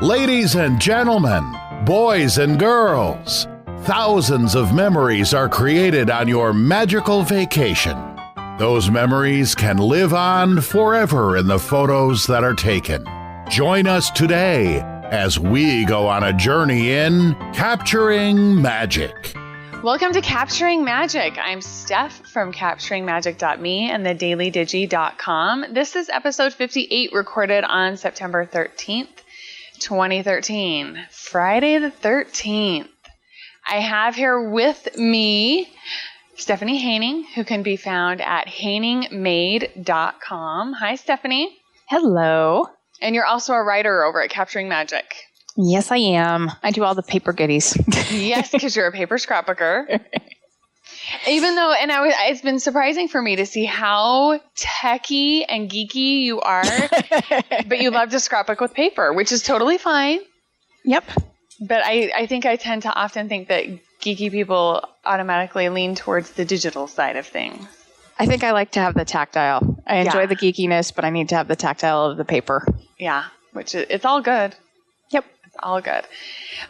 Ladies and gentlemen, boys and girls, thousands of memories are created on your magical vacation. Those memories can live on forever in the photos that are taken. Join us today as we go on a journey in Capturing Magic. Welcome to Capturing Magic. I'm Steph from CapturingMagic.me and thedailydigi.com. This is episode 58, recorded on September 13th, 2013, Friday the 13th. I have here with me Stephanie Haining, who can be found at HainingMade.com. Hi, Stephanie. Hello. And you're also a writer over at Capturing Magic. Yes, I am. I do all the paper goodies. Yes, because you're a paper scrapbooker. Even though, it's been surprising for me to see how techy and geeky you are, but you love to scrapbook with paper, which is totally fine. Yep. But I think I tend to often think that geeky people automatically lean towards the digital side of things. I think I like to have the tactile. I enjoy the geekiness, but I need to have the tactile of the paper. Yeah, which it's all good. Yep. It's all good.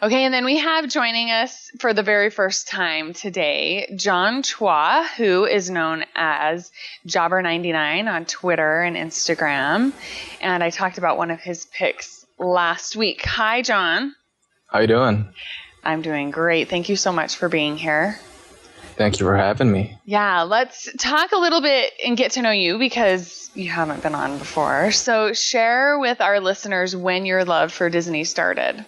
Okay, and then we have joining us for the very first time today, Jon Chua, who is known as Jobber99 on Twitter and Instagram. And I talked about one of his picks last week. Hi, Jon. How you doing? I'm doing great. Thank you so much for being here. Thank you for having me. Yeah, let's talk a little bit and get to know you because you haven't been on before. So share with our listeners when your love for Disney started.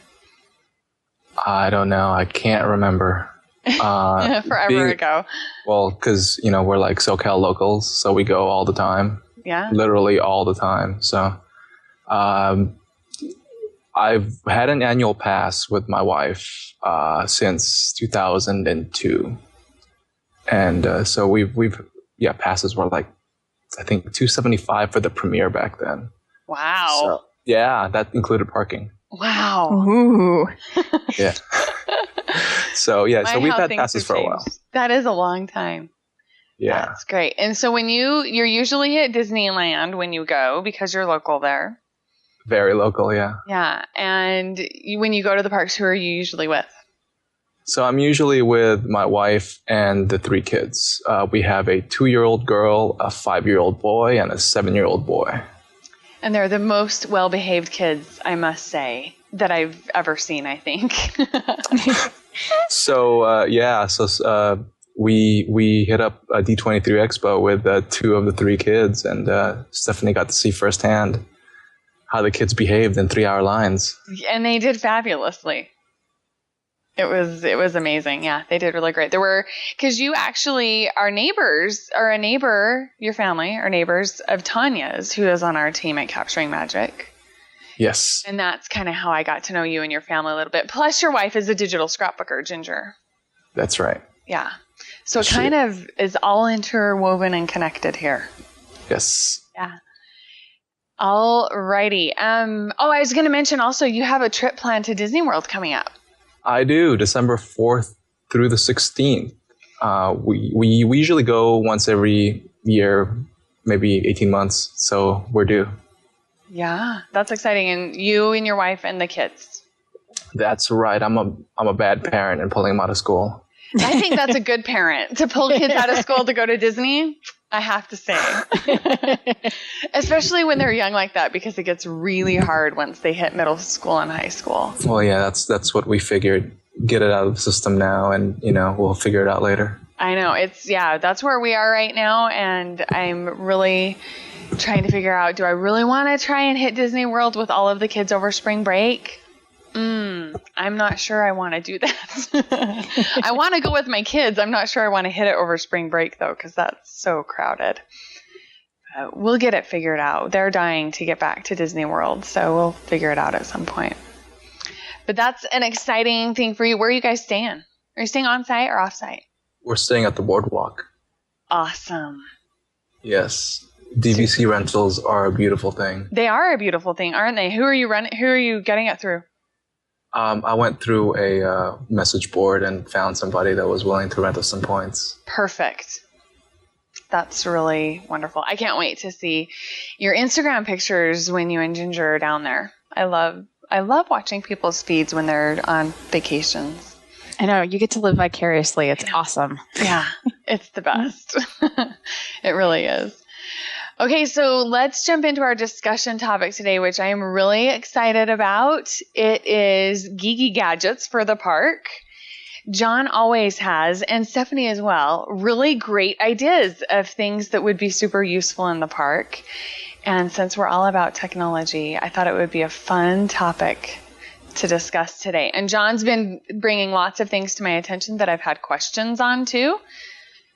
I don't know. I can't remember. Forever ago. Well, because, we're like SoCal locals, so we go all the time. Yeah. Literally all the time. So I've had an annual pass with my wife since 2002. And so we've passes were like, I think $275 for the premiere back then. Wow. So, yeah, that included parking. Wow. Ooh. Yeah. So we've had passes for a while. That is a long time. Yeah. That's great. And so when you're usually at Disneyland when you go because you're local there. Very local, yeah. Yeah. And when you go to the parks, who are you usually with? So I'm usually with my wife and the 3 kids. We have a 2-year-old girl, a 5-year-old boy, and a 7-year-old boy. And they're the most well-behaved kids, I must say, that I've ever seen, I think. So, we hit up a D23 Expo with 2 of the 3 kids, and Stephanie got to see firsthand how the kids behaved in 3-hour lines. And they did fabulously. It was amazing. Yeah, they did really great. Because you actually are neighbors, or a neighbor, your family are neighbors of Tanya's, who is on our team at Capturing Magic. Yes. And that's kind of how I got to know you and your family a little bit. Plus, your wife is a digital scrapbooker, Ginger. That's right. Yeah. So it kind of is all interwoven and connected here. Yes. Yeah. All righty. I was going to mention also, you have a trip planned to Disney World coming up. I do, December 4th through the 16th. We usually go once every year, maybe 18 months, so we're due. Yeah, that's exciting. And you and your wife and the kids. That's right. I'm a bad parent and pulling them out of school. I think that's a good parent to pull kids out of school to go to Disney. I have to say, especially when they're young like that, because it gets really hard once they hit middle school and high school. Well, yeah, that's what we figured. Get it out of the system now, and we'll figure it out later. I know that's where we are right now, and I'm really trying to figure out: do I really want to try and hit Disney World with all of the kids over spring break? I'm not sure I want to do that. I want to go with my kids. I'm not sure I want to hit it over spring break, though, because that's so crowded. We'll get it figured out. They're dying to get back to Disney World, so we'll figure it out at some point. But that's an exciting thing for you. Where are you guys staying? Are you staying on-site or off-site? We're staying at the boardwalk. Awesome. Yes. DVC rentals are a beautiful thing. They are a beautiful thing, aren't they? Who are you getting it through? I went through a message board and found somebody that was willing to rent us some points. Perfect. That's really wonderful. I can't wait to see your Instagram pictures when you and Ginger are down there. I love I love watching people's feeds when they're on vacations. I know, you get to live vicariously. It's awesome. Yeah, it's the best. It really is. Okay, so let's jump into our discussion topic today, which I am really excited about. It is geeky gadgets for the park. Jon always has, and Stephanie as well, really great ideas of things that would be super useful in the park. And since we're all about technology, I thought it would be a fun topic to discuss today. And Jon's been bringing lots of things to my attention that I've had questions on too.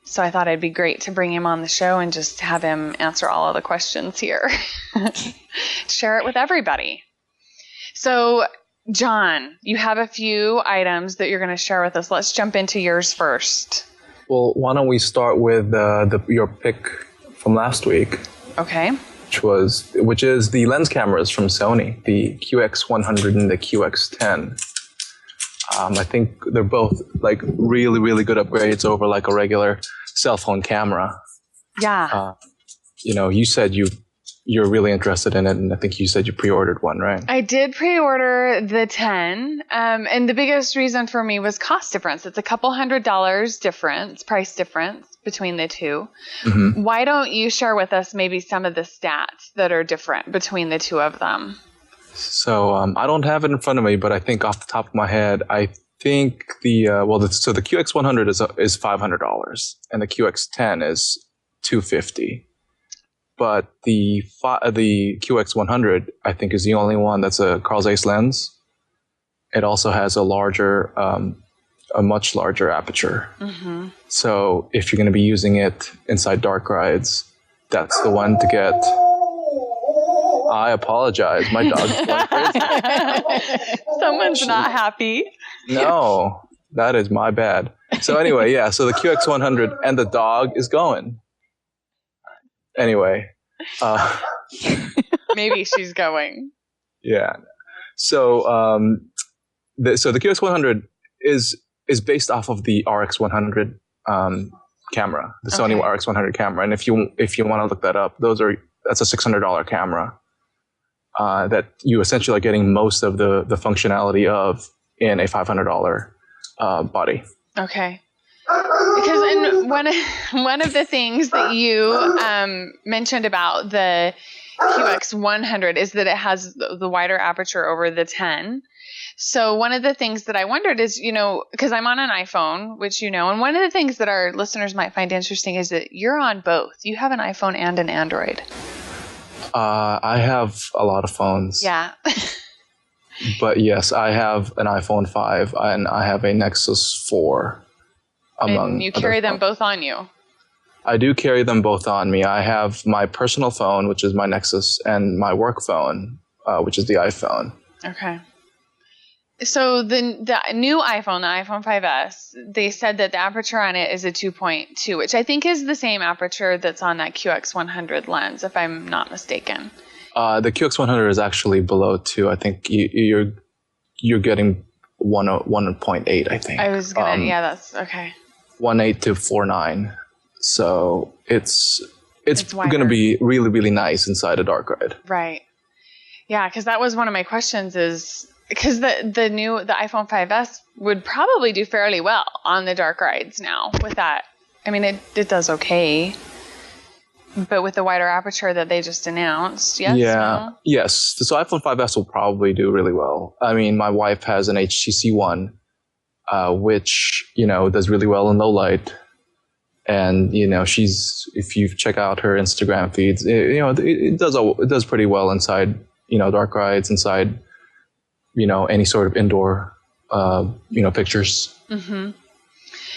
So I thought it'd be great to bring him on the show and just have him answer all of the questions here. Share it with everybody. So Jon, you have a few items that you're going to share with us. Let's jump into yours first. Well, why don't we start with your pick from last week? Okay. Which is the lens cameras from Sony, the QX100 and the QX10. I think they're both like really, really good upgrades over like a regular cell phone camera. Yeah. You said you're really interested in it, and I think you said you pre-ordered one, right? I did pre-order the 10, and the biggest reason for me was cost difference. It's a couple $100 price difference between the two. Mm-hmm. Why don't you share with us maybe some of the stats that are different between the two of them? So I don't have it in front of me, but I think off the top of my head, I think the QX100 is $500, and the QX10 is $250. But the QX100, I think, is the only one that's a Carl Zeiss lens. It also has a much larger aperture. Mm-hmm. So if you're going to be using it inside dark rides, that's the one to get. I apologize. My dog's going crazy. Someone's not happy. No, that is my bad. So anyway, yeah. So the QX100 and the dog is going. Anyway, maybe she's going. Yeah. So the QX100 is based off of the RX100 camera, the Sony RX100 camera. And if you want to look that up, that's a $600 camera that you essentially are getting most of the functionality of in a $500 body. Okay. Because one of the things that you mentioned about the QX100 is that it has the wider aperture over the 10. So one of the things that I wondered is, because I'm on an iPhone, which and one of the things that our listeners might find interesting is that you're on both. You have an iPhone and an Android. I have a lot of phones. Yeah. But yes, I have an iPhone 5 and I have a Nexus 4. And you carry them both on you? I do carry them both on me. I have my personal phone, which is my Nexus, and my work phone, which is the iPhone. Okay. So the new iPhone, the iPhone 5S, they said that the aperture on it is a 2.2, which I think is the same aperture that's on that QX100 lens, if I'm not mistaken. The QX100 is actually below 2. I think you're getting 1.8, I think. I was gonna, that's okay. 1.8 to 4.9. So it's going to be really, really nice inside a dark ride. Right. Yeah, because that was one of my questions is because the iPhone 5S would probably do fairly well on the dark rides now with that. I mean, it does okay. But with the wider aperture that they just announced, yes? Yeah. No? Yes. So iPhone 5S will probably do really well. I mean, my wife has an HTC One, which, does really well in low light. And, if you check out her Instagram feeds, it does pretty well inside, dark rides, inside, any sort of indoor, pictures. Mm-hmm.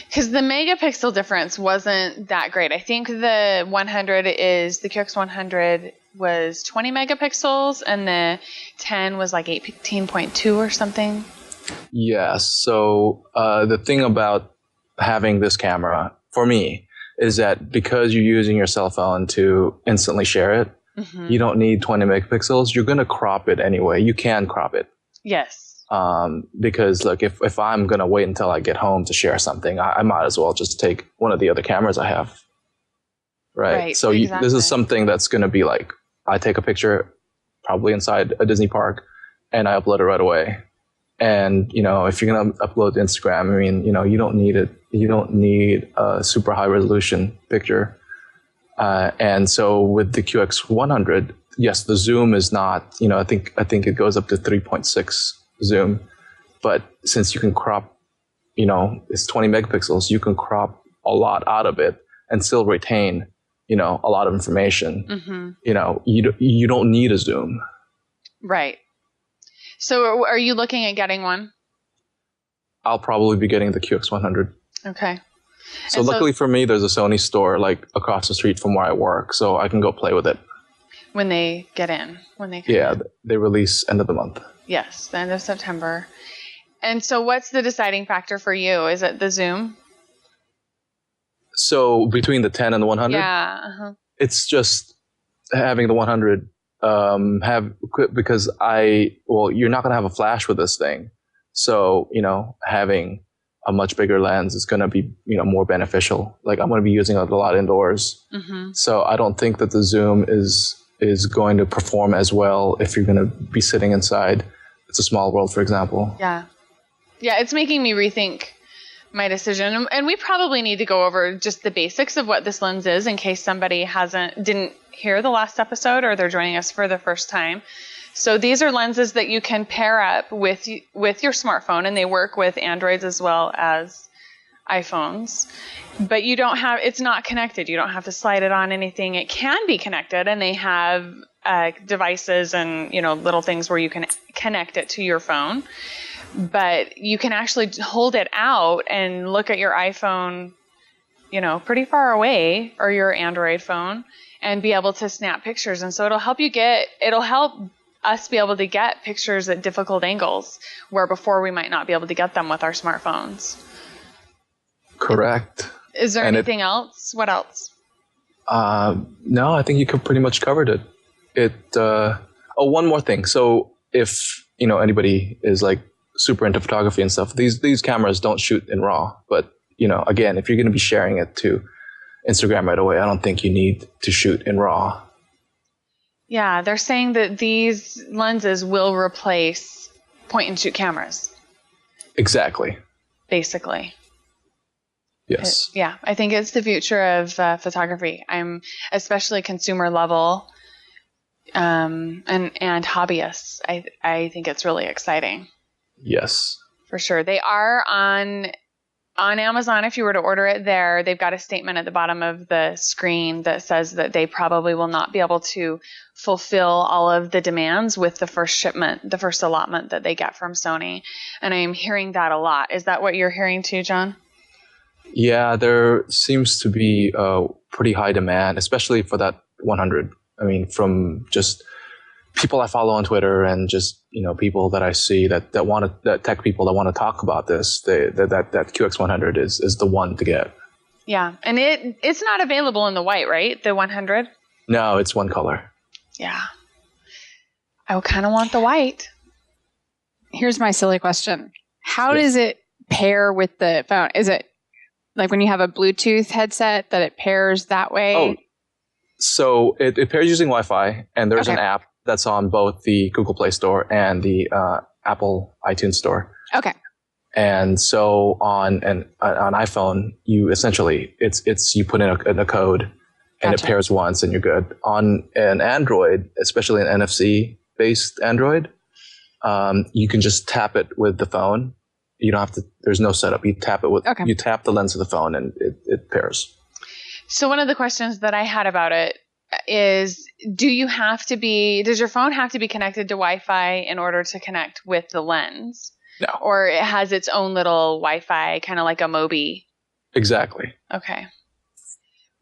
Because the megapixel difference wasn't that great. I think the QX100 was 20 megapixels and the 10 was like 18.2 or something. Yes. So the thing about having this camera for me is that because you're using your cell phone to instantly share it, mm-hmm. you don't need 20 megapixels. You're going to crop it anyway. You can crop it. Yes. Because look, if I'm going to wait until I get home to share something, I might as well just take one of the other cameras I have. Right. So exactly. This is something that's going to be like, I take a picture probably inside a Disney park and I upload it right away. And, if you're going to upload to Instagram, I mean, you don't need it. You don't need a super high resolution picture. And so with the QX100, yes, the zoom is not, I think it goes up to 3.6 zoom. But since you can crop, it's 20 megapixels, you can crop a lot out of it and still retain, a lot of information. Mm-hmm. You don't need a zoom. Right. So are you looking at getting one? I'll probably be getting the QX100. Okay. So luckily for me, there's a Sony store like across the street from where I work, so I can go play with it. When they get in, they release end of the month. Yes, the end of September. And so what's the deciding factor for you? Is it the zoom? So between the 10 and the 100? Yeah. Uh-huh. It's just having the 100 because you're not going to have a flash with this thing. So, having a much bigger lens is going to be, more beneficial. Like I'm going to be using it a lot indoors. Mm-hmm. So I don't think that the zoom is going to perform as well if you're going to be sitting inside. It's a Small World, for example. Yeah. Yeah. It's making me rethink my decision. And we probably need to go over just the basics of what this lens is in case somebody didn't hear the last episode or they're joining us for the first time. So these are lenses that you can pair up with your smartphone, and they work with Androids as well as iPhones. But it's not connected. You don't have to slide it on anything. It can be connected, and they have devices and little things where you can connect it to your phone. But you can actually hold it out and look at your iPhone, pretty far away, or your Android phone, and be able to snap pictures. And so it'll help us be able to get pictures at difficult angles where before we might not be able to get them with our smartphones. Correct. Is there anything else? What else? No, I think you pretty much covered it. One more thing. So if, anybody is like super into photography and stuff, these cameras don't shoot in RAW. But, again, if you're going to be sharing it to Instagram right away, I don't think you need to shoot in RAW. Yeah, they're saying that these lenses will replace point-and-shoot cameras. Exactly. Basically. Yes. I think it's the future of photography. I'm especially consumer level and hobbyists. I think it's really exciting. Yes. For sure. They are on Amazon. If you were to order it there, they've got a statement at the bottom of the screen that says that they probably will not be able to fulfill all of the demands with the first shipment, the first allotment that they get from Sony. And I'm hearing that a lot. Is that what you're hearing too, Jon? Yeah, there seems to be a pretty high demand, especially for that 100. I mean, from just people I follow on Twitter and just, people that I see that tech people that want to talk about this, that QX100 is the one to get. Yeah. And it's not available in the white, right? The 100? No, it's one color. Yeah. I kind of want the white. Here's my silly question. How does it pair with the phone? Is it like when you have a Bluetooth headset that it pairs that way? Oh, so it pairs using Wi-Fi, and there's an app that's on both the Google Play Store and the Apple iTunes Store. Okay. And so on iPhone, you essentially you put in a code, and it pairs once, and you're good. On an Android, especially an NFC based Android, you can just tap it with the phone. You don't have to. There's no setup. You tap it with. Okay. You tap the lens of the phone, and it pairs. So one of the questions that I had about it is, does your phone have to be connected to Wi-Fi in order to connect with the lens? No. Or it has its own little Wi-Fi, kind of like a Mobi? Exactly. Okay.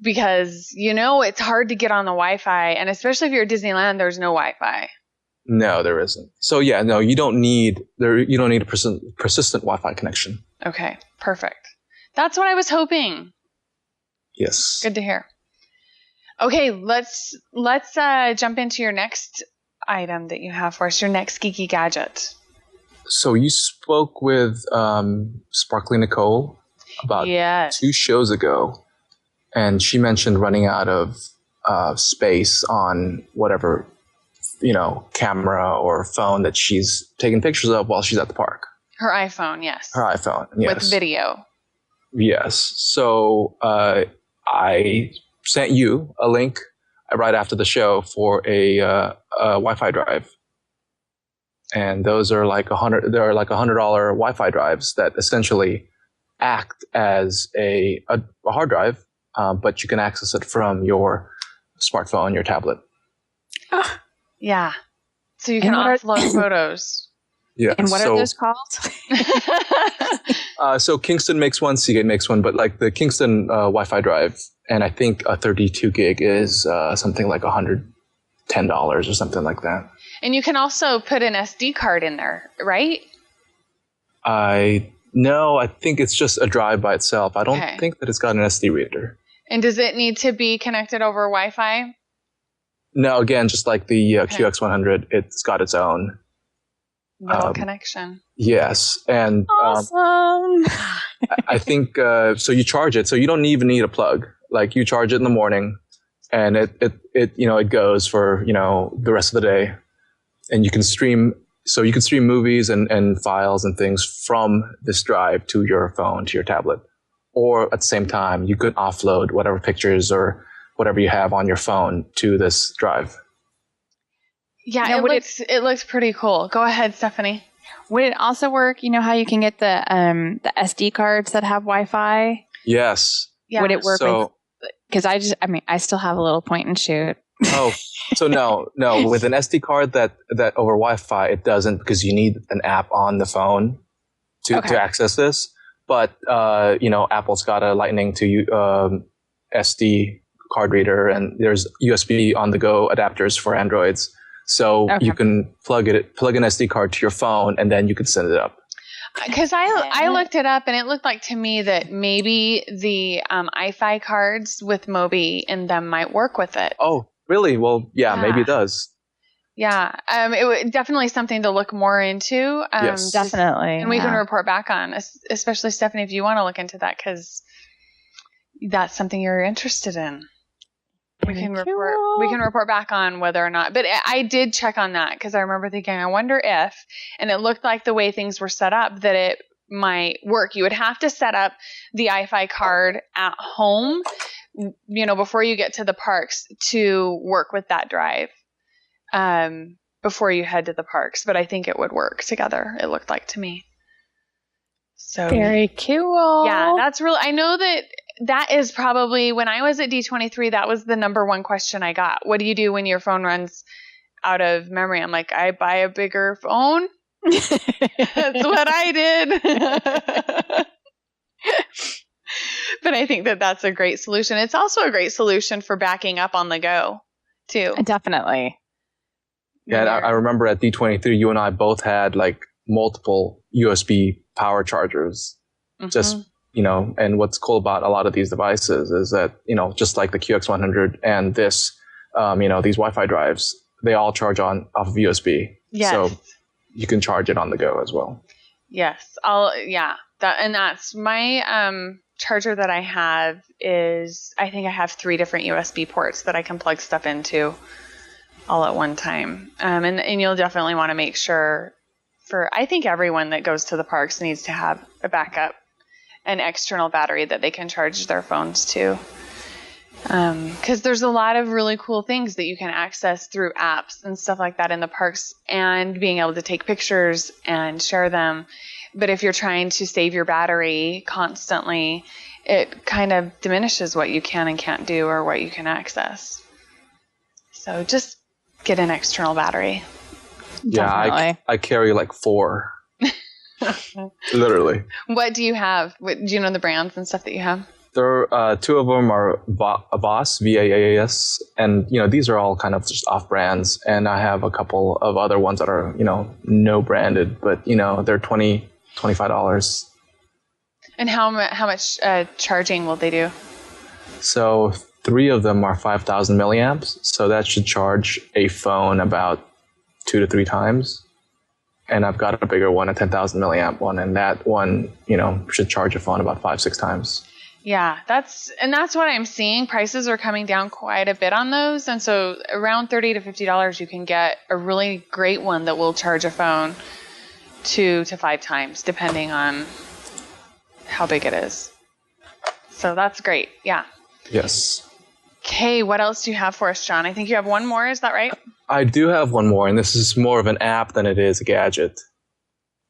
Because, it's hard to get on the Wi-Fi, and especially if you're at Disneyland, there's no Wi-Fi. No, there isn't. So you don't need a persistent Wi-Fi connection. Okay, perfect. That's what I was hoping. Yes. Good to hear. Okay, let's jump into your next item that you have for us, your next geeky gadget. So you spoke with Sparkly Nicole about 2 shows ago, and she mentioned running out of space on whatever camera or phone that she's taking pictures of while she's at the park. Her iPhone, yes. Her iPhone, yes. With video. Yes. So I sent you a link right after the show for a Wi-Fi drive. And those are like $100 Wi-Fi drives that essentially act as a hard drive, but you can access it from your smartphone, your tablet. Oh. Yeah. So you can upload photos. Yeah. And what are those called? So Kingston makes one, Seagate makes one, but like the Kingston Wi-Fi drive, and I think a 32 gig is something like $110 or something like that. And you can also put an SD card in there, right? No, I think it's just a drive by itself. I don't think that it's got an SD reader. And does it need to be connected over Wi-Fi? No, again, just like the QX100, it's got its own middle connection. Yes, and awesome. I think so. You charge it, so you don't even need a plug. Like you charge it in the morning, and it goes for the rest of the day. And you can stream movies and files and things from this drive to your phone, to your tablet. Or at the same time, you could offload whatever pictures or whatever you have on your phone to this drive. Yeah, it looks pretty cool. Go ahead, Stephanie. Would it also work? You know how you can get the SD cards that have Wi-Fi? Yes. Yeah. Would it work? Because I still have a little point and shoot. Oh, so no. With an SD card that over Wi-Fi, it doesn't, because you need an app on the phone to access this. But Apple's got a Lightning to SD card reader, and there's USB on the go adapters for Androids. So you can plug an SD card to your phone, and then you can send it up. Because I looked it up, and it looked like to me that maybe the IFI cards with Mobi in them might work with it. Oh, really? Well, yeah. Maybe it does. Yeah, it was definitely something to look more into. Yes, definitely. And we can report back on, especially Stephanie, if you want to look into that, because that's something you're interested in. We can report back on whether or not. But I did check on that because I remember thinking, I wonder if, and it looked like the way things were set up that it might work. You would have to set up the IFI card at home, before you get to the parks to work with that drive. Before you head to the parks, but I think it would work together. It looked like to me. So very cool. Yeah, that's really. I know that is probably, when I was at D23, that was the number one question I got. What do you do when your phone runs out of memory? I'm like, I buy a bigger phone. That's what I did. But I think that's a great solution. It's also a great solution for backing up on the go, too. Definitely. Yeah, I remember at D23, you and I both had like multiple USB power chargers. Mm-hmm. Just, and what's cool about a lot of these devices is that, just like the QX100 and this, these Wi-Fi drives, they all charge off of USB. Yes. So you can charge it on the go as well. Yes. That's my charger that I have is, I think I have 3 different USB ports that I can plug stuff into all at one time. And you'll definitely want to make sure I think everyone that goes to the parks needs to have a backup, an external battery that they can charge their phones to. Because there's a lot of really cool things that you can access through apps and stuff like that in the parks, and being able to take pictures and share them. But if you're trying to save your battery constantly, it kind of diminishes what you can and can't do or what you can access. So just get an external battery. Yeah, I carry like 4. Literally. What do you have? Do you know the brands and stuff that you have? There are 2 of them are VAAS, VAAS, and these are all kind of just off brands. And I have a couple of other ones that are no branded, but they're $25. And how much charging will they do? So 3 of them are 5,000 milliamps, so that should charge a phone about 2 to 3 times. And I've got a bigger one, a 10,000 milliamp one, and that one, should charge a phone about 5-6 times. Yeah, that's what I'm seeing. Prices are coming down quite a bit on those. And so around $30 to $50, you can get a really great one that will charge a phone 2 to 5 times, depending on how big it is. So that's great. Yeah. Yes. Okay, what else do you have for us, Jon? I think you have one more. Is that right? I do have one more, and this is more of an app than it is a gadget.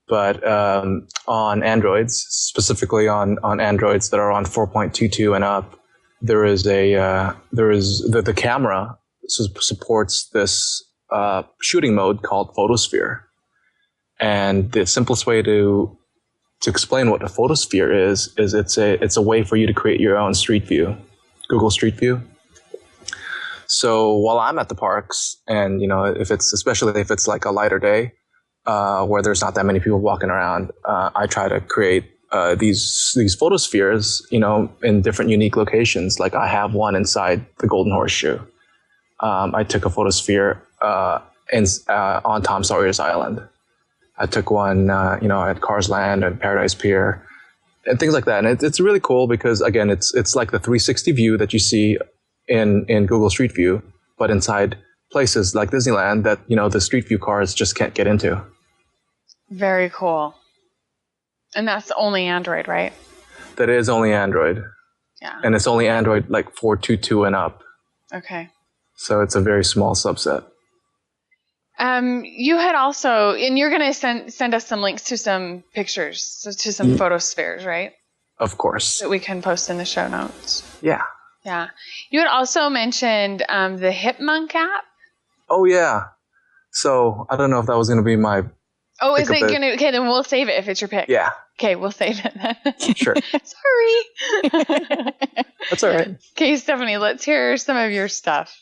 But on Androids, specifically on Androids that are on 4.22 and up, the camera supports this shooting mode called Photosphere. And the simplest way to explain what a Photosphere is it's a way for you to create your own Street View, Google Street View. So while I'm at the parks, and especially if it's like a lighter day, where there's not that many people walking around, I try to create these photospheres, in different unique locations. Like I have one inside the Golden Horseshoe. I took a photosphere on Tom Sawyer's Island. I took one, at Cars Land and Paradise Pier, and things like that. And it's really cool because again, it's like the 360 view that you see in Google Street View, but inside places like Disneyland that the Street View cars just can't get into. Very cool. And that's only Android, right? That is only Android. Yeah. And it's only Android like 4.22 and up. Okay. So it's a very small subset. You had also, and you're going to send us some links to some pictures, to some photospheres, right? Of course. That we can post in the show notes. Yeah. Yeah. You had also mentioned the Hipmunk app. Oh, yeah. So I don't know if that was going to be my... Oh, is it going to... Okay, then we'll save it if it's your pick. Yeah. Okay, we'll save it then. Sure. Sorry. That's all right. Okay, Stephanie, let's hear some of your stuff.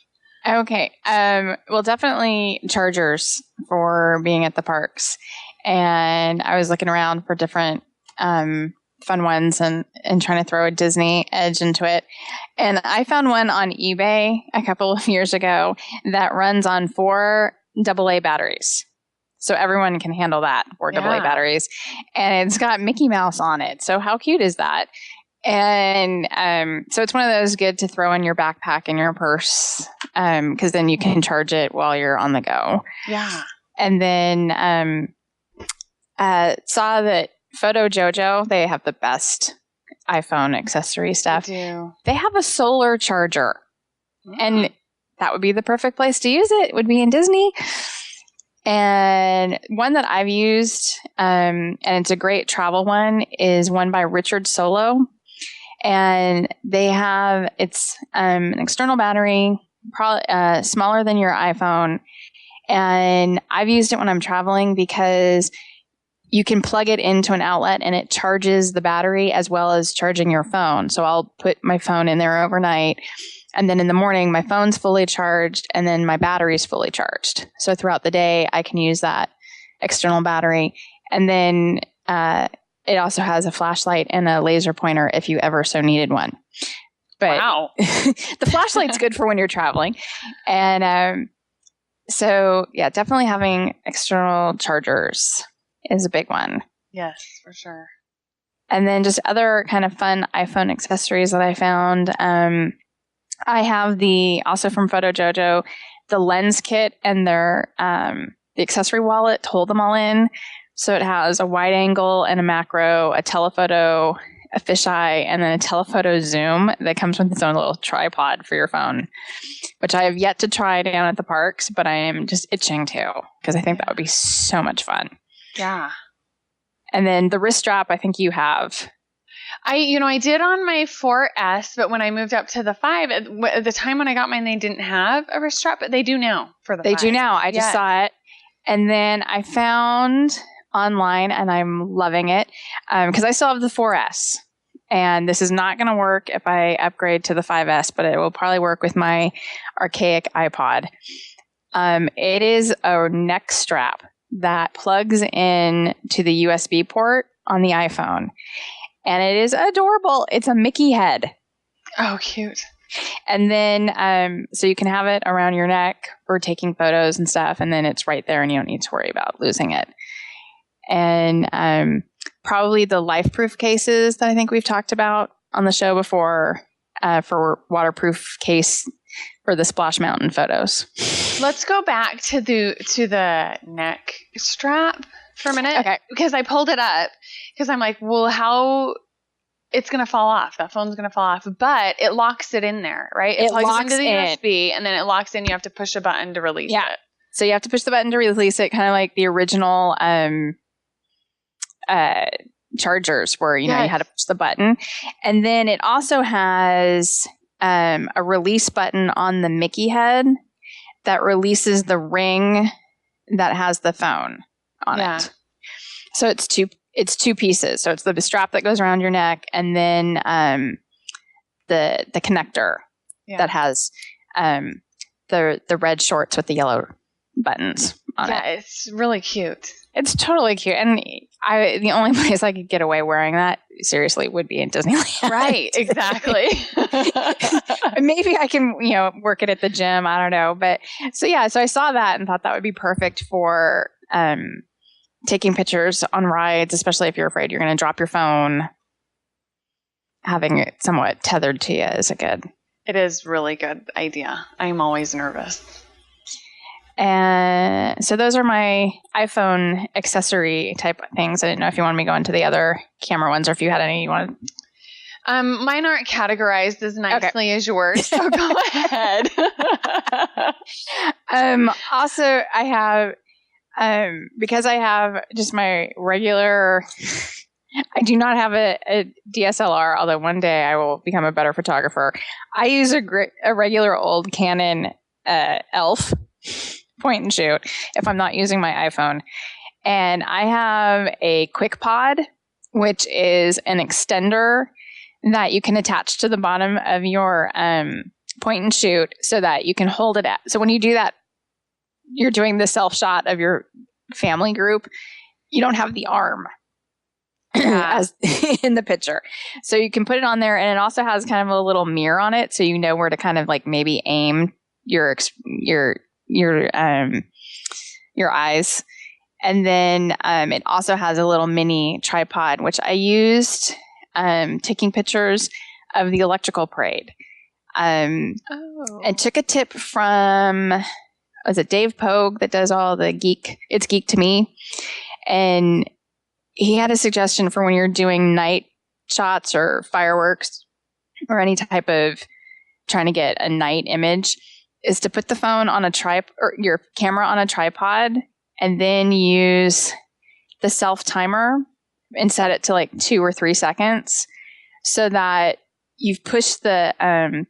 Okay. Well, definitely chargers for being at the parks. And I was looking around for different fun ones and trying to throw a Disney edge into it. And I found one on eBay a couple of years ago that runs on 4 AA batteries. So everyone can handle that, 4 AA batteries. And it's got Mickey Mouse on it. So how cute is that? And so it's one of those good to throw in your backpack and your purse, because then you can charge it while you're on the go. Yeah. And then saw that PhotoJojo, they have the best iPhone accessory stuff. They do. They have a solar charger. And that would be the perfect place to use it. It would be in Disney. And one that I've used, and it's a great travel one, is one by Richard Solo. And they have, it's an external battery, probably smaller than your iPhone. And I've used it when I'm traveling because you can plug it into an outlet and it charges the battery as well as charging your phone. So I'll put my phone in there overnight. And then in the morning, my phone's fully charged and then my battery's fully charged. So throughout the day, I can use that external battery. And then it also has a flashlight and a laser pointer if you ever so needed one. But wow. The flashlight's good for when you're traveling. And so, yeah, definitely having external chargers is a big one. Yes, for sure. And then just other kind of fun iPhone accessories that I found. I have also from PhotoJojo, the lens kit and their the accessory wallet to hold them all in. So it has a wide angle and a macro, a telephoto, a fisheye, and then a telephoto zoom that comes with its own little tripod for your phone, which I have yet to try down at the parks, but I am just itching to because I think that would be so much fun. Yeah. And then the wrist strap, I think you have. I did on my 4S, but when I moved up to the 5, at the time when I got mine, they didn't have a wrist strap, but they do now for the 5. They do now. I just saw it. And then I found online, and I'm loving it, because I still have the 4S. And this is not going to work if I upgrade to the 5S, but it will probably work with my archaic iPod. It is a neck strap that plugs in to the USB port on the iPhone. And it is adorable. It's a Mickey head. Oh, cute. And then, so you can have it around your neck for taking photos and stuff. And then it's right there and you don't need to worry about losing it. And probably the life-proof cases that I think we've talked about on the show before for waterproof case for the Splash Mountain photos. Let's go back to the neck strap for a minute. Okay. Because I pulled it up because I'm like, well, how it's going to fall off. That phone's going to fall off, but it locks it in there, right? It plugs locks into the in. USB and then it locks in. You have to push a button to release it. So you have to push the button to release it, kind of like the original chargers where, you know, you had to push the button. And then it also has a release button on the Mickey head that releases the ring that has the phone on it. So it's two pieces. So it's the strap that goes around your neck and then the connector that has the red shorts with the yellow buttons on it. Yeah, it's really cute. It's totally cute. And the only place I could get away wearing that, seriously, would be in Disneyland. Right, exactly. Maybe I can, you know, work it at the gym. I don't know. But so I saw that and thought that would be perfect for taking pictures on rides, especially if you're afraid you're going to drop your phone. Having it somewhat tethered to you is a good. It is really good idea. I'm always nervous. And so those are my iPhone accessory type things. I didn't know if you wanted me to go into the other camera ones or if you had any you wanted. Mine aren't categorized as nicely as yours, so go ahead. Also, I have, because I have just my regular, I do not have a DSLR, although one day I will become a better photographer. I use a regular old Canon ELPH point and shoot if I'm not using my iPhone. And I have a Quickpod, which is an extender that you can attach to the bottom of your point and shoot so that you can hold it at. So when you do that, you're doing the self shot of your family group. You don't have the arm as in the picture. So you can put it on there, and it also has kind of a little mirror on it, so you know where to kind of like maybe aim your eyes. And then it also has a little mini tripod, which I used taking pictures of the electrical parade. And took a tip from, was it Dave Pogue that does all the Geek? It's Geek to Me. And he had a suggestion for when you're doing night shots or fireworks or any type of trying to get a night image is to put the phone on a or your camera on a tripod and then use the self timer and set it to like 2 or 3 seconds so that you've pushed the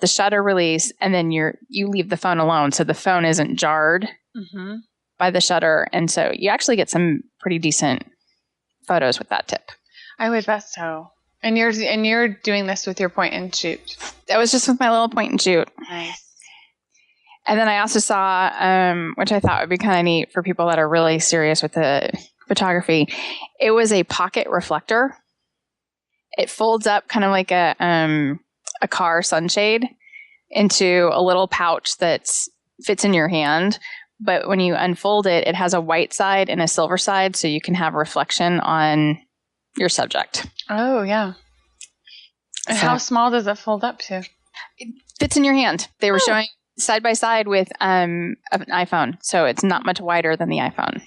shutter release and then you leave the phone alone so the phone isn't jarred by the shutter, and so you actually get some pretty decent photos with that tip. I would bet so. And you're doing this with your point and shoot. That was just with my little point and shoot. Nice. And then I also saw, which I thought would be kind of neat for people that are really serious with the photography. It was a pocket reflector. It folds up kind of like a car sunshade into a little pouch that fits in your hand. But when you unfold it, it has a white side and a silver side, so you can have reflection on your subject. Oh, yeah. And how small does it fold up to? It fits in your hand. They were showing side by side with an iPhone, so it's not much wider than the iPhone.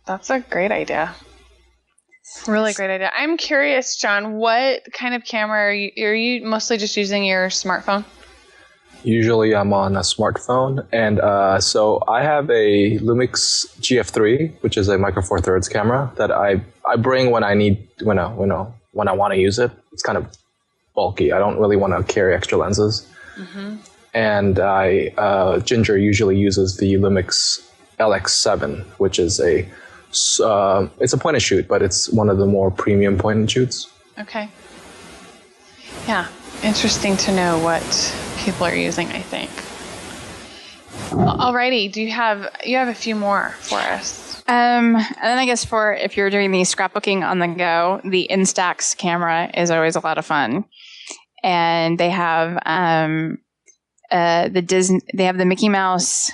That's a great idea. Really great idea. I'm curious, Jon, what kind of camera are you mostly just using your smartphone? Usually I'm on a smartphone, and so I have a Lumix GF3, which is a micro four thirds camera that I bring when I need when I want to use it. It's kind of bulky. I don't really want to carry extra lenses, and Ginger usually uses the Lumix LX7, which is it's a point and shoot, but it's one of the more premium point and shoots. Okay. Yeah, interesting to know what people are using, I think. Alrighty, do you have a few more for us? And then I guess for if you're doing the scrapbooking on the go, the Instax camera is always a lot of fun. And they have the Mickey Mouse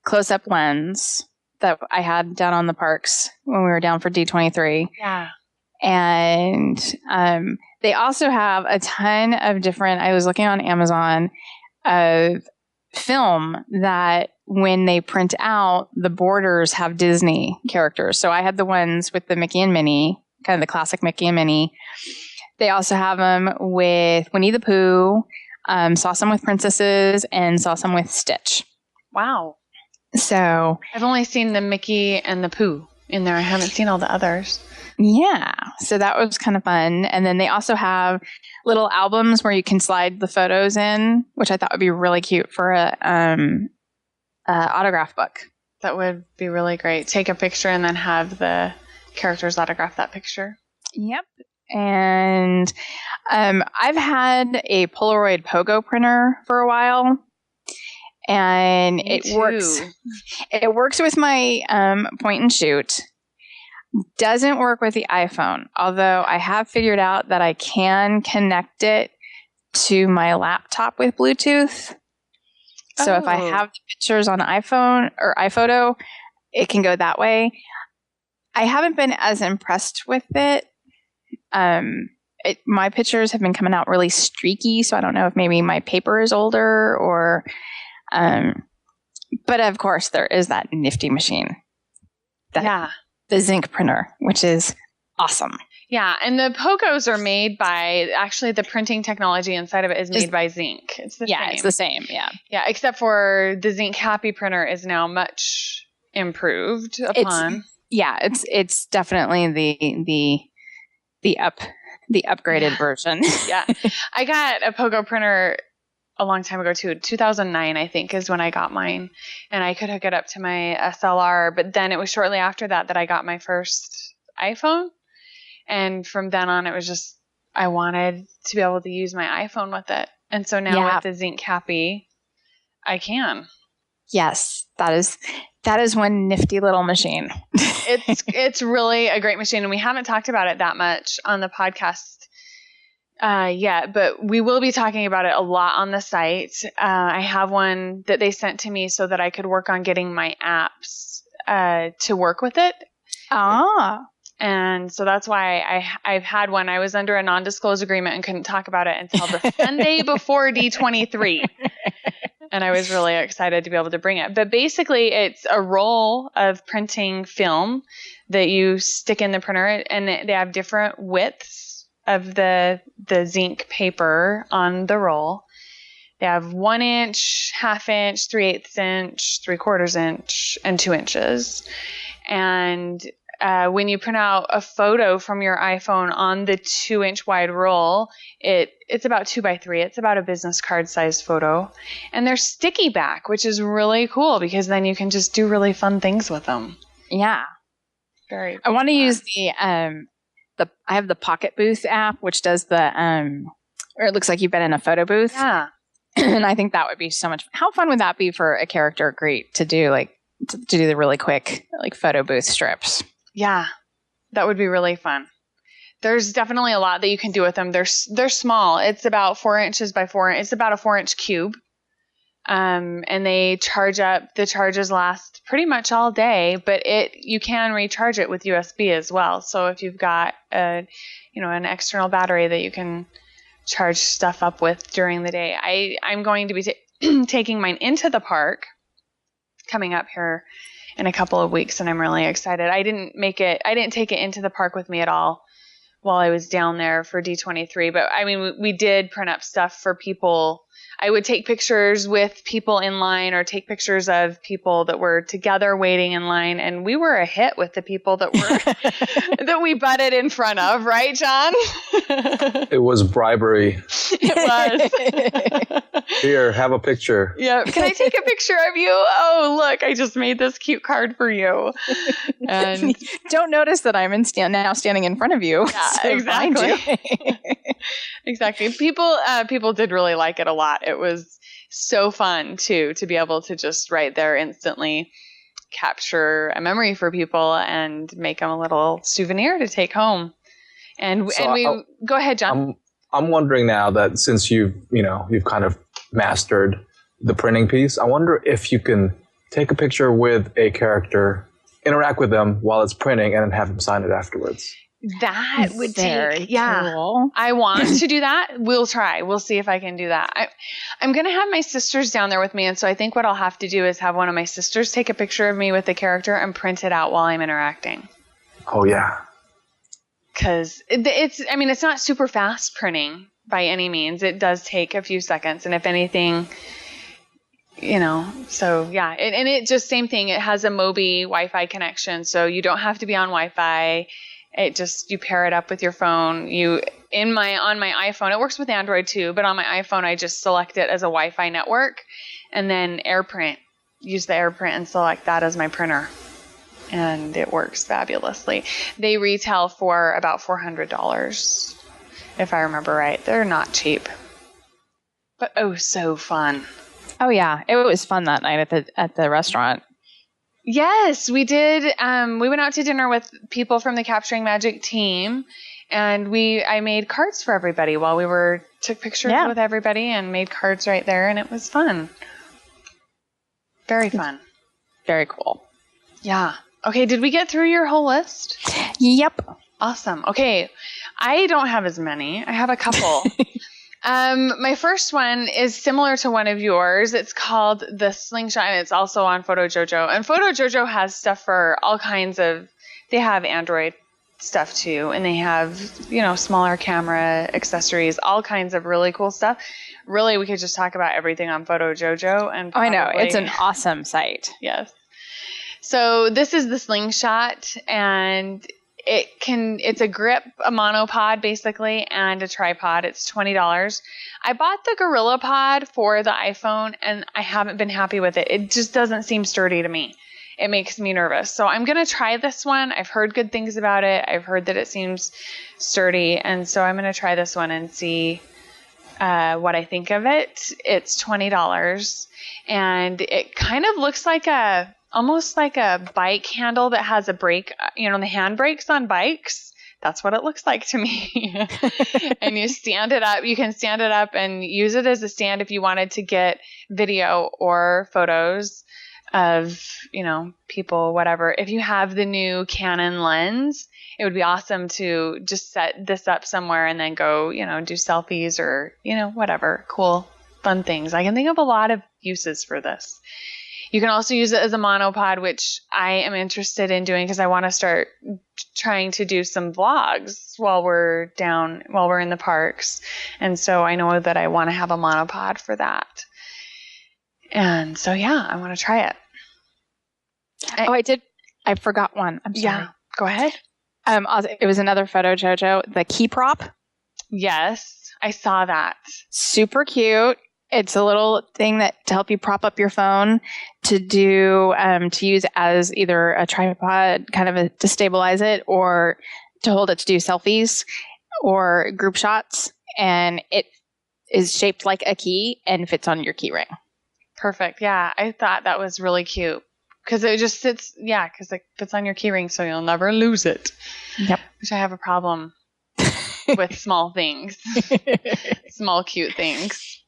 close-up lens that I had down on the parks when we were down for D23. Yeah. And they also have a ton of different, I was looking on Amazon, of film that when they print out, the borders have Disney characters. So I had the ones with the Mickey and Minnie, kind of the classic Mickey and Minnie. They also have them with Winnie the Pooh, saw some with princesses, and saw some with Stitch. Wow. So I've only seen the Mickey and the Pooh in there. I haven't seen all the others. yeah, so that was kind of fun. And then they also have little albums where you can slide the photos in, which I thought would be really cute for a autograph book. That would be really great. Take a picture and then have the characters autograph that picture. Yep. And I've had a Polaroid Pogo printer for a while, and Me too. It works with my point and shoot. Doesn't work with the iPhone, although I have figured out that I can connect it to my laptop with Bluetooth. So if I have the pictures on iPhone or iPhoto, it can go that way. I haven't been as impressed with it. My pictures have been coming out really streaky, so I don't know if maybe my paper is older or... but of course, there is that nifty machine. The Zinc printer, which is awesome. Yeah, and the Pogos are made by, actually the printing technology inside of it is made by Zinc. It's the same. It's the same, yeah. Yeah, except for the Zinc Happy printer is now much improved upon. It's definitely the upgraded version. Yeah. I got a Pogo printer a long time ago too. 2009, I think, is when I got mine. And I could hook it up to my SLR. But then it was shortly after that I got my first iPhone. And from then on, it was just, I wanted to be able to use my iPhone with it. And so now with the Zinc Happy, I can. Yes, that is one nifty little machine. It's really a great machine. And we haven't talked about it that much on the podcast yet, but we will be talking about it a lot on the site. I have one that they sent to me so that I could work on getting my apps to work with it. And so that's why I've had one. I was under a non-disclosure agreement and couldn't talk about it until the Sunday before D23. And I was really excited to be able to bring it. But basically, it's a roll of printing film that you stick in the printer, and they have different widths of the zinc paper on the roll. They have 1 inch, 1/2 inch, 3/8 inch, 3/4 inch, and 2 inches. And when you print out a photo from your iPhone on the 2-inch wide roll, it's about 2x3. It's about a business card sized photo. And they're sticky back, which is really cool because then you can just do really fun things with them. Yeah. Very cool. I want to use I have the Pocket Booth app, which does or it looks like you've been in a photo booth. Yeah. And I think that would be so much. How fun would that be for a character greet to do, to do the really quick, photo booth strips? Yeah, that would be really fun. There's definitely a lot that you can do with them. They're small. It's about 4 inches by 4. It's about a 4-inch cube. And they charge up. The charges last pretty much all day, but you can recharge it with USB as well. So if you've got an external battery that you can charge stuff up with during the day. I'm going to be taking mine into the park coming up here in a couple of weeks, and I'm really excited. I didn't take it into the park with me at all while I was down there for D23, but I mean, we did print up stuff for people. I would take pictures with people in line or take pictures of people that were together waiting in line, and we were a hit with the people that were that we butted in front of, right, John? It was bribery. It was. Here, have a picture. Yeah. Can I take a picture of you? Oh, look, I just made this cute card for you. And don't notice that I'm now standing in front of you. Yeah, exactly. Exactly. People did really like it a lot. It was so fun too, to be able to just right there instantly capture a memory for people and make them a little souvenir to take home. And go ahead, John. I'm wondering now that since you've kind of mastered the printing piece, I wonder if you can take a picture with a character, interact with them while it's printing, and then have them sign it afterwards. That would Very take, yeah. cool. I want to do that. We'll try. We'll see if I can do that. I'm going to have my sisters down there with me. And so I think what I'll have to do is have one of my sisters take a picture of me with the character and print it out while I'm interacting. Oh, yeah. Because it's not super fast printing by any means. It does take a few seconds. And if anything, so yeah. And it just same thing. It has a Mobi Wi-Fi connection. So you don't have to be on Wi-Fi. It just, you pair it up with your phone. On my iPhone, it works with Android too, but on my iPhone, I just select it as a Wi-Fi network and then use the AirPrint and select that as my printer. And it works fabulously. They retail for about $400, if I remember right. They're not cheap, but oh, so fun. Oh yeah. It was fun that night at the restaurant. Yes, we did. We went out to dinner with people from the Capturing Magic team, and I made cards for everybody while we took pictures with everybody and made cards right there, and it was fun. Very fun. Very cool. Yeah. Okay, did we get through your whole list? Yep. Awesome. Okay, I don't have as many. I have a couple. My first one is similar to one of yours. It's called the Slingshot, and it's also on PhotoJojo. And PhotoJojo has stuff for all kinds of, they have Android stuff too, and they have, smaller camera accessories, all kinds of really cool stuff. Really, we could just talk about everything on PhotoJojo. And I know, it's an awesome site. Yes. So this is the Slingshot, and it's a grip, a monopod basically, and a tripod. It's $20. I bought the Gorilla Pod for the iPhone, and I haven't been happy with it. It just doesn't seem sturdy to me. It makes me nervous. So I'm going to try this one. I've heard good things about it. I've heard that it seems sturdy, and so I'm going to try this one and see what I think of it. It's $20, and it kind of looks like almost like a bike handle that has a brake, the hand brakes on bikes. That's what it looks like to me. And you stand it up. You can stand it up and use it as a stand if you wanted to get video or photos of, people, whatever. If you have the new Canon lens, it would be awesome to just set this up somewhere and then go, do selfies or, whatever, cool, fun things. I can think of a lot of uses for this. You can also use it as a monopod, which I am interested in doing because I want to start trying to do some vlogs while we're in the parks. And so I know that I want to have a monopod for that. And so, yeah, I want to try it. I forgot one. I'm sorry. Yeah, go ahead. It was another PhotoJojo, the key prop. Yes, I saw that. Super cute. It's a little thing to help you prop up your phone to use as either a tripod to stabilize it or to hold it to do selfies or group shots. And it is shaped like a key and fits on your key ring. Perfect. Yeah, I thought that was really cute because it just sits. Yeah, because it fits on your key ring, so you'll never lose it. Yep. Which I have a problem with small things, small cute things.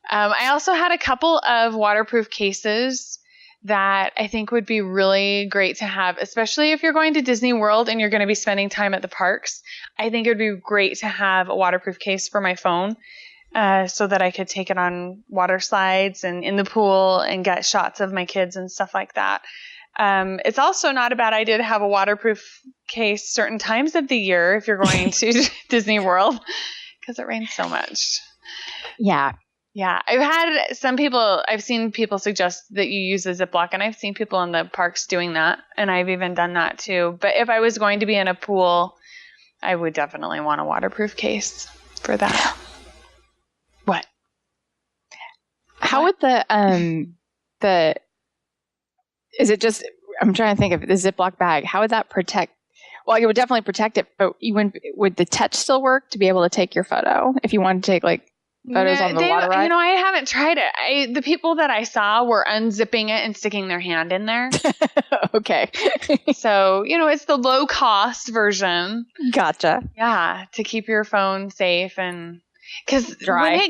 I also had a couple of waterproof cases that I think would be really great to have, especially if you're going to Disney World and you're going to be spending time at the parks. I think it would be great to have a waterproof case for my phone so that I could take it on water slides and in the pool and get shots of my kids and stuff like that. It's also not a bad idea to have a waterproof case certain times of the year if you're going to Disney World because it rains so much. Yeah. Yeah, I've seen people suggest that you use a Ziploc, and I've seen people in the parks doing that, and I've even done that too. But if I was going to be in a pool, I would definitely want a waterproof case for that. What? How would is it just, I'm trying to think of the Ziploc bag, how would that protect? Well, it would definitely protect it, but would the touch still work to be able to take your photo if you wanted to take photos on the water ride? I haven't tried it. The people that I saw were unzipping it and sticking their hand in there. Okay. So, it's the low cost version. Gotcha. Yeah, to keep your phone safe. And Because Dry.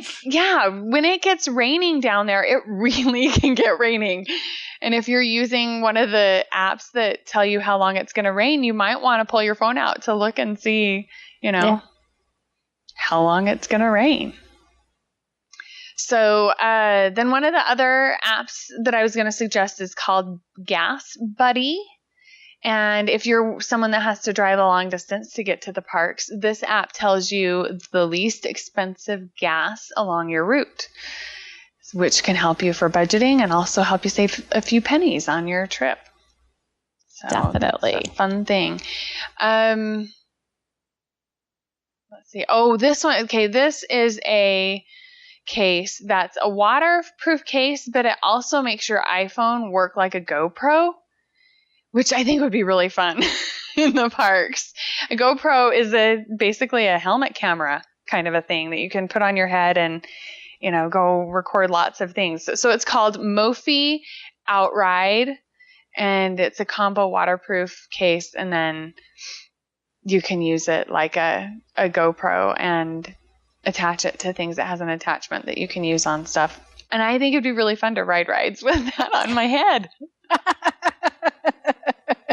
when it gets raining down there, it really can get raining. And if you're using one of the apps that tell you how long it's going to rain, you might want to pull your phone out to look and see, how long it's going to rain. So then one of the other apps that I was going to suggest is called Gas Buddy. And if you're someone that has to drive a long distance to get to the parks, this app tells you the least expensive gas along your route, which can help you for budgeting and also help you save a few pennies on your trip. So Definitely. That's a fun thing. Let's see. Oh, this one. Okay, this is a case that's a waterproof case, but it also makes your iPhone work like a GoPro, which I think would be really fun in the parks. A GoPro is basically a helmet camera kind of a thing that you can put on your head and, go record lots of things. So it's called Mobi Outride, and it's a combo waterproof case, and then you can use it like a GoPro and attach it to things. It has an attachment that you can use on stuff. And I think it'd be really fun to ride rides with that on my head.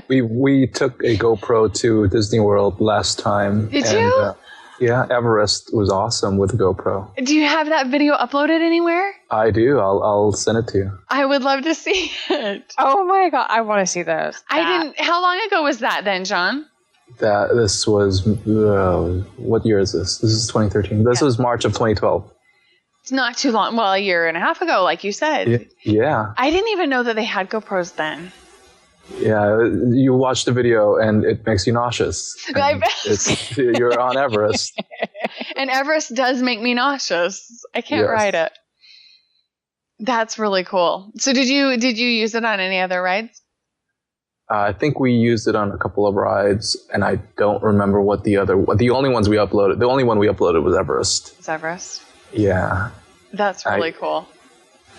We took a GoPro to Disney World last time. Did you? Yeah, Everest was awesome with a GoPro. Do you have that video uploaded anywhere? I do. I'll send it to you. I would love to see it. Oh my God, I want to see those. How long ago was that then, Jon? This was, what year is this? This is 2013. This was March of 2012. It's not too long. Well, a year and a half ago, like you said. Yeah. I didn't even know that they had GoPros then. Yeah, you watch the video and it makes you nauseous. I bet. You're on Everest. And Everest does make me nauseous. I can't ride it. That's really cool. So did you use it on any other rides? I think we used it on a couple of rides, and I don't remember what the only one we uploaded was Everest. It's Everest. Yeah. That's really cool.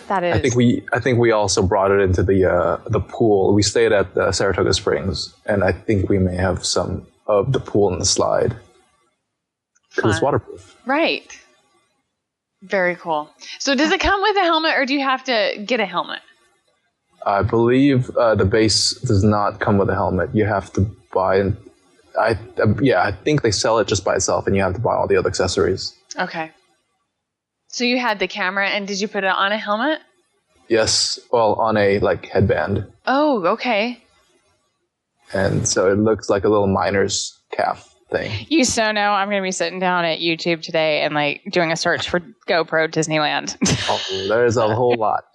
That is. I think we also brought it into the pool. We stayed at Saratoga Springs, and I think we may have some of the pool and the slide because it's waterproof. Right. Very cool. So does it come with a helmet, or do you have to get a helmet? I believe the base does not come with a helmet. You have to buy. I think they sell it just by itself, and you have to buy all the other accessories. Okay. So you had the camera, and did you put it on a helmet? Yes, well, on a headband. Oh, okay. And so it looks like a little miner's cap thing. You so know I'm going to be sitting down at YouTube today and doing a search for GoPro Disneyland. Oh, there's a whole lot.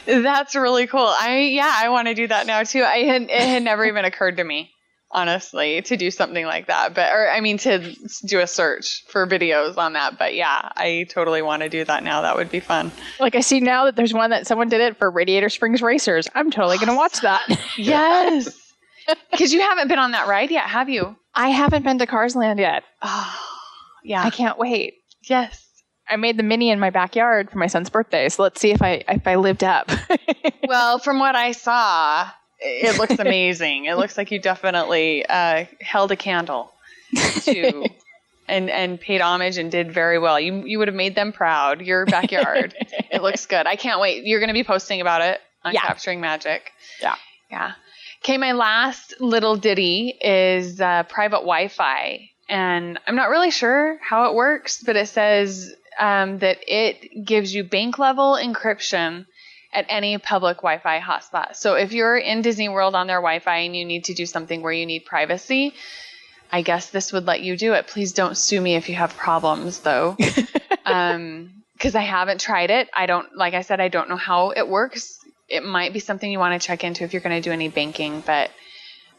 That's really cool. I want to do that now too. It had never even occurred to me, honestly, to do something like that. To do a search for videos on that. But yeah, I totally want to do that now. That would be fun. I see now that there's one that someone did it for Radiator Springs Racers. I'm totally going to watch that. Yes. Because you haven't been on that ride yet, have you? I haven't been to Cars Land yet. Oh, yeah. I can't wait. Yes. I made the mini in my backyard for my son's birthday, so let's see if I lived up. Well, from what I saw, it looks amazing. It looks like you definitely held a candle to and paid homage and did very well. You would have made them proud. Your backyard. It looks good. I can't wait. You're going to be posting about it on Capturing Magic. Yeah. Yeah. Okay, my last little ditty is private Wi-Fi. And I'm not really sure how it works, but it says that it gives you bank level encryption at any public Wi-Fi hotspot. So if you're in Disney World on their Wi-Fi and you need to do something where you need privacy, I guess this would let you do it. Please don't sue me if you have problems, though, because I haven't tried it. Like I said, I don't know how it works. It might be something you want to check into if you're going to do any banking, but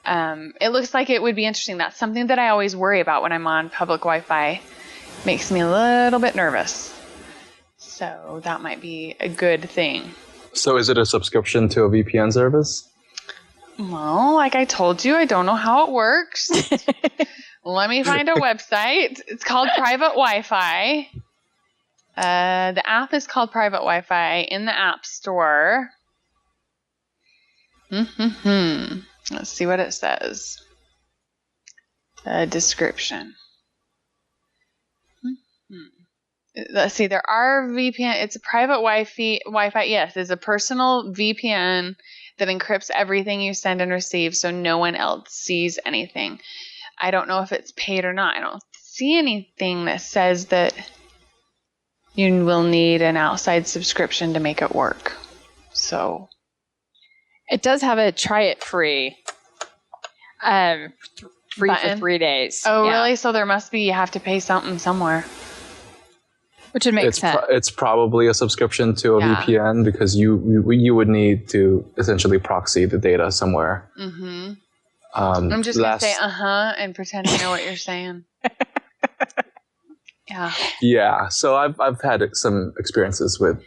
it looks like it would be interesting. That's something that I always worry about when I'm on public Wi-Fi. Makes me a little bit nervous. So that might be a good thing. So is it a subscription to a VPN service? Well, like I told you, I don't know how it works. Let me find a website. It's called Private Wi-Fi. The app is called Private Wi-Fi in the App Store. Let's see what it says. Description. Let's see. There are VPN. It's a private Wi-Fi. Yes, it's a personal VPN that encrypts everything you send and receive, so no one else sees anything. I don't know if it's paid or not. I don't see anything that says that you will need an outside subscription to make it work. So it does have a try it free. Free button for 3 days. Oh, Yeah. really? So there must be, you have to pay something somewhere. Which would make sense. It's probably a subscription to a VPN because you would need to essentially proxy the data somewhere. Mm-hmm. I'm just going to say and pretend I know what you're saying. Yeah. Yeah. So I've had some experiences with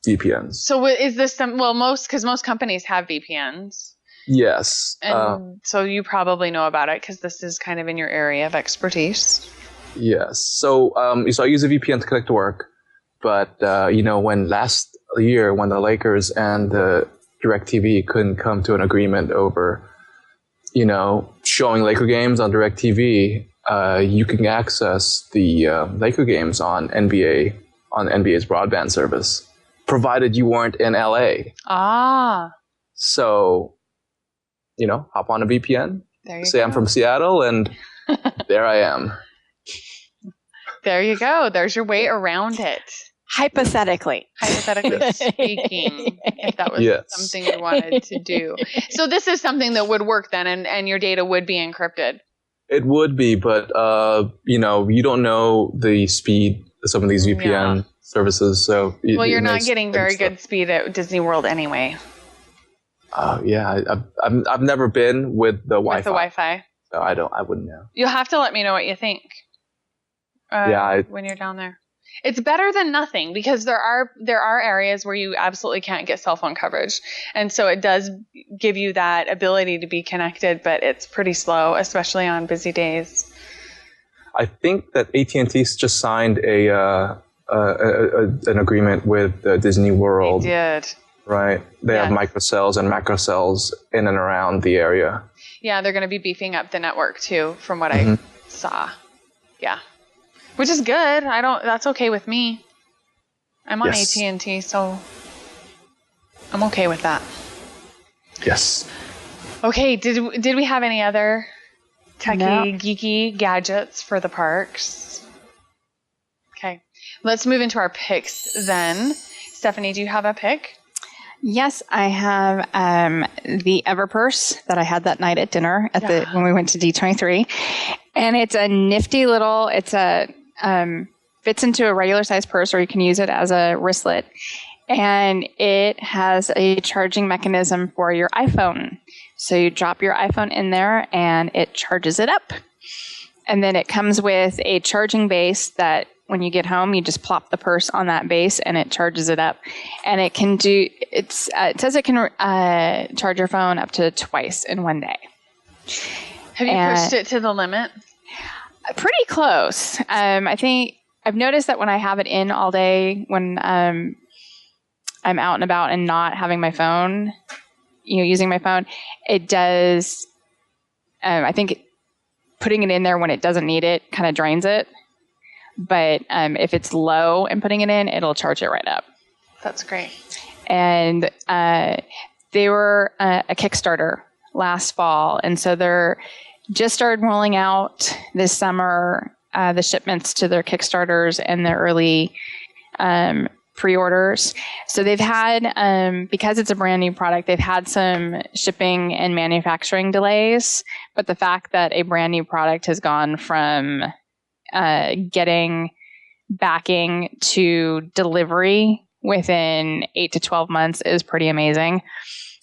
VPNs. So is this because most companies have VPNs. Yes. And so you probably know about it because this is kind of in your area of expertise. Yes. So I use a VPN to connect to work, but when last year when the Lakers and the DirecTV couldn't come to an agreement over, showing Laker games on DirecTV, you can access the Laker games on NBA's broadband service, provided you weren't in LA. Ah. So, hop on a VPN, say go. I'm from Seattle, and there I am. There you go. There's your way around it. Hypothetically speaking, if that was something you wanted to do. So this is something that would work then, and your data would be encrypted. It would be, but you don't know the speed of some of these VPN services. So you're not getting very good speed at Disney World anyway. I've never been with the Wi-Fi. With the Wi-Fi. So I wouldn't know. You'll have to let me know what you think. When you're down there. It's better than nothing because there are areas where you absolutely can't get cell phone coverage. And so it does give you that ability to be connected, but it's pretty slow, especially on busy days. I think that AT&T just signed an agreement with Disney World. They did. Right. They have microcells and macrocells in and around the area. Yeah, they're going to be beefing up the network too, from what I saw. Yeah. Which is good. That's okay with me. I'm on AT&T, so I'm okay with that. Yes. Okay, did we have any other geeky gadgets for the parks? Okay. Let's move into our picks then. Stephanie, do you have a pick? Yes, I have the Everpurse that I had that night at dinner when we went to D23. And it's a nifty little, fits into a regular size purse, or you can use it as a wristlet. And it has a charging mechanism for your iPhone. So you drop your iPhone in there and it charges it up. And then it comes with a charging base that when you get home, you just plop the purse on that base and it charges it up. And it can it says it can charge your phone up to twice in one day. Have you pushed it to the limit? Pretty close. I think I've noticed that when I have it in all day, when I'm out and about and not having my phone, using my phone, it does. I think putting it in there when it doesn't need it kind of drains it. But if it's low and putting it in, it'll charge it right up. That's great. And they were a Kickstarter last fall, and so they're just started rolling out this summer the shipments to their Kickstarters and their early pre-orders. So they've had, because it's a brand new product, they've had some shipping and manufacturing delays. But the fact that a brand new product has gone from getting backing to delivery within 8 to 12 months is pretty amazing.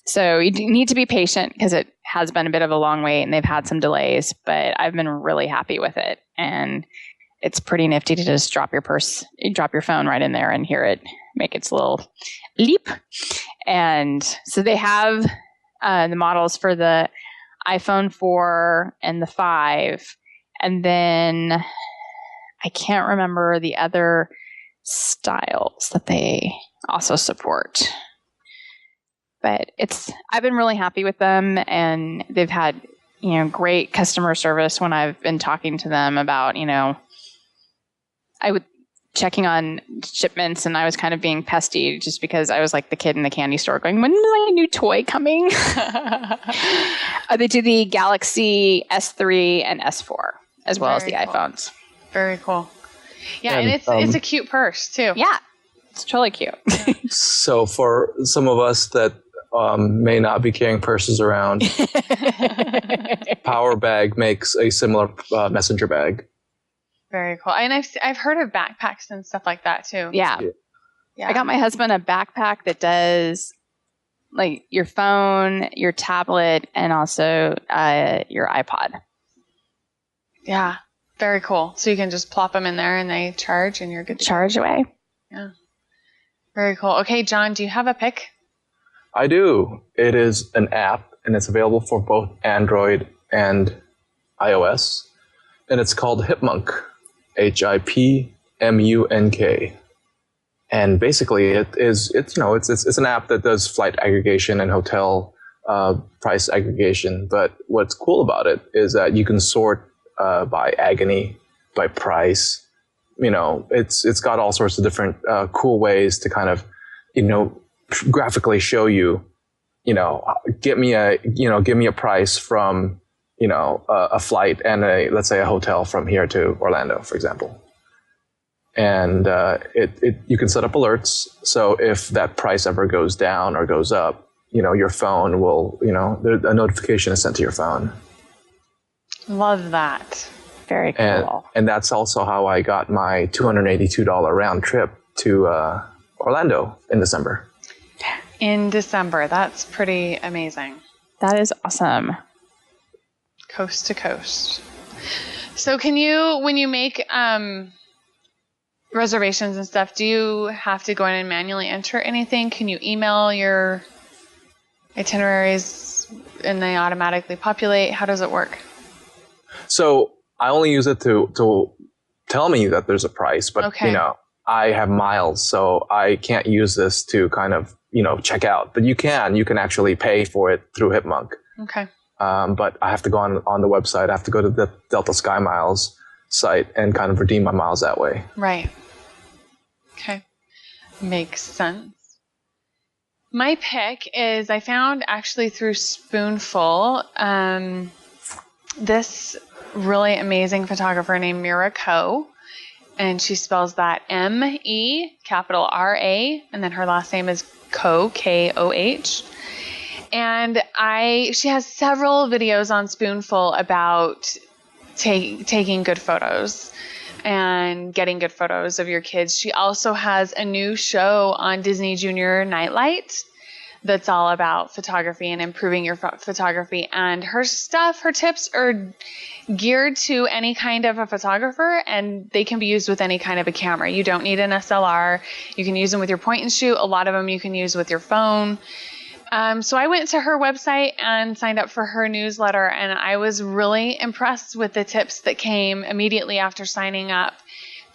So you need to be patient because it has been a bit of a long wait and they've had some delays, but I've been really happy with it. And it's pretty nifty to just drop your phone right in there and hear it make its little leap. And so they have the models for the iPhone 4 and the 5. And then I can't remember the other styles that they also support. But I've been really happy with them, and they've had, great customer service when I've been talking to them about, checking on shipments, and I was kind of being pesty just because I was like the kid in the candy store going, when is my new toy coming? They do the Galaxy S3 and S4 as well as the iPhones. Very cool. Yeah, and it's a cute purse too. Yeah, it's totally cute. So for some of us that may not be carrying purses around, Power Bag makes a similar messenger bag. Very cool. And I've heard of backpacks and stuff like that too. Yeah. I got my husband a backpack that does like your phone, your tablet, and also your iPod. Yeah. Very cool. So you can just plop them in there and they charge and you're good to charge away. Yeah. Very cool. Okay, Jon, do you have a pick? I do. It is an app and it's available for both Android and iOS. And it's called Hipmunk. Hipmunk. And basically it's an app that does flight aggregation and hotel price aggregation. But what's cool about it is that you can sort by agony, by price. It's got all sorts of different cool ways to kind of, graphically show you, give me a price from, a flight and let's say a hotel from here to Orlando, for example. And you can set up alerts. So if that price ever goes down or goes up, your phone will, a notification is sent to your phone. Love that. Very cool. And that's also how I got my $282 round trip to Orlando in December. In December. That's pretty amazing. That is awesome. Coast to coast. So can you, when you make reservations and stuff, do you have to go in and manually enter anything? Can you email your itineraries and they automatically populate? How does it work? So I only use it to tell me that there's a price, but I have miles, so I can't use this to kind of, check out. But you can actually pay for it through Hipmunk. Okay. But I have to go on the website. I have to go to the Delta Sky Miles site and kind of redeem my miles that way. Right. Okay. Makes sense. My pick is I found actually through Spoonful this really amazing photographer named Mira Ko. And she spells that M-E, capital R-A, and then her last name is Ko, K-O-H. And she has several videos on Spoonful about taking good photos and getting good photos of your kids. She also has a new show on Disney Junior Nightlight that's all about photography and improving your photography. And her tips are geared to any kind of a photographer, and they can be used with any kind of a camera. You don't need an SLR. You can use them with your point and shoot. A lot of them you can use with your phone. So I went to her website and signed up for her newsletter, and I was really impressed with the tips that came immediately after signing up.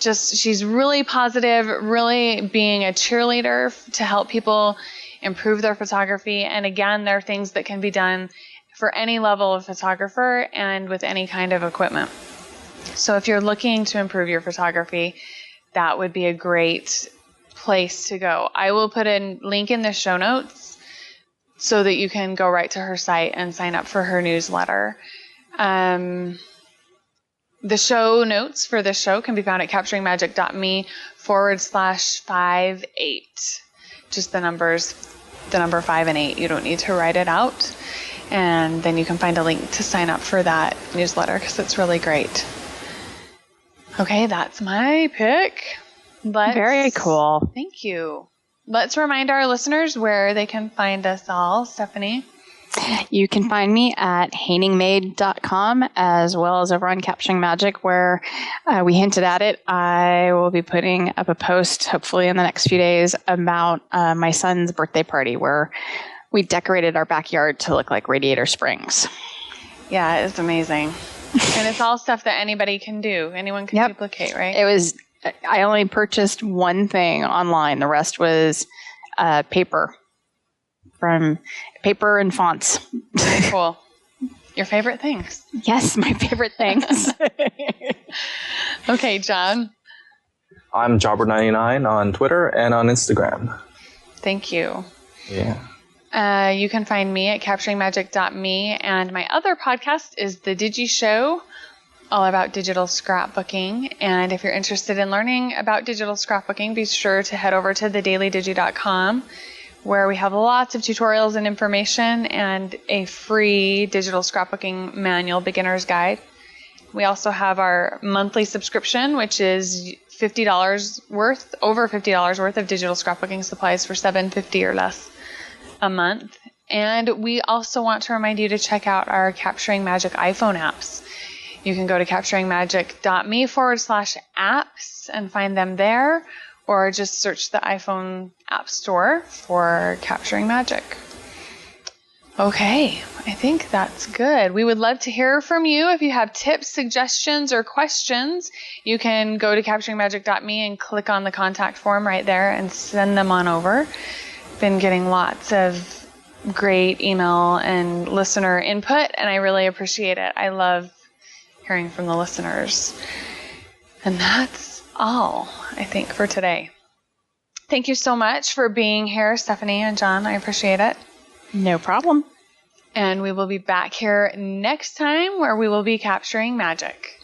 She's really positive, really being a cheerleader to help people improve their photography. And again, there are things that can be done for any level of photographer and with any kind of equipment. So if you're looking to improve your photography, that would be a great place to go. I will put a link in the show notes so that you can go right to her site and sign up for her newsletter. The show notes for this show can be found at capturingmagic.me/58. Just the number 5 and 8. You don't need to write it out. And then you can find a link to sign up for that newsletter because it's really great. Okay, that's my pick. Very cool. Thank you. Let's remind our listeners where they can find us all. Stephanie? You can find me at hainingmade.com as well as over on Capturing Magic, where we hinted at it. I will be putting up a post, hopefully in the next few days, about my son's birthday party where we decorated our backyard to look like Radiator Springs. Yeah, it's amazing. And it's all stuff that anybody can do. Anyone can duplicate, right? I only purchased one thing online. The rest was paper and fonts. Very cool. Your favorite things. Yes, my favorite things. Okay, Jon. I'm Jobber99 on Twitter and on Instagram. Thank you. Yeah. You can find me at capturingmagic.me, and my other podcast is The Digi Show, all about digital scrapbooking. And if you're interested in learning about digital scrapbooking, be sure to head over to thedailydigi.com, where we have lots of tutorials and information and a free digital scrapbooking manual beginner's guide. We also have our monthly subscription, which is $50 worth, over $50 worth of digital scrapbooking supplies for $7.50 or less a month. And we also want to remind you to check out our Capturing Magic iPhone apps. You can go to capturingmagic.me/apps and find them there, or just search the iPhone App Store for Capturing Magic. Okay, I think that's good. We would love to hear from you. If you have tips, suggestions, or questions, you can go to capturingmagic.me and click on the contact form right there and send them on over. Been getting lots of great email and listener input, and I really appreciate it. I love hearing from the listeners. And that's all, I think, for today. Thank you so much for being here, Stephanie and Jon. I appreciate it. No problem. And we will be back here next time, where we will be capturing magic.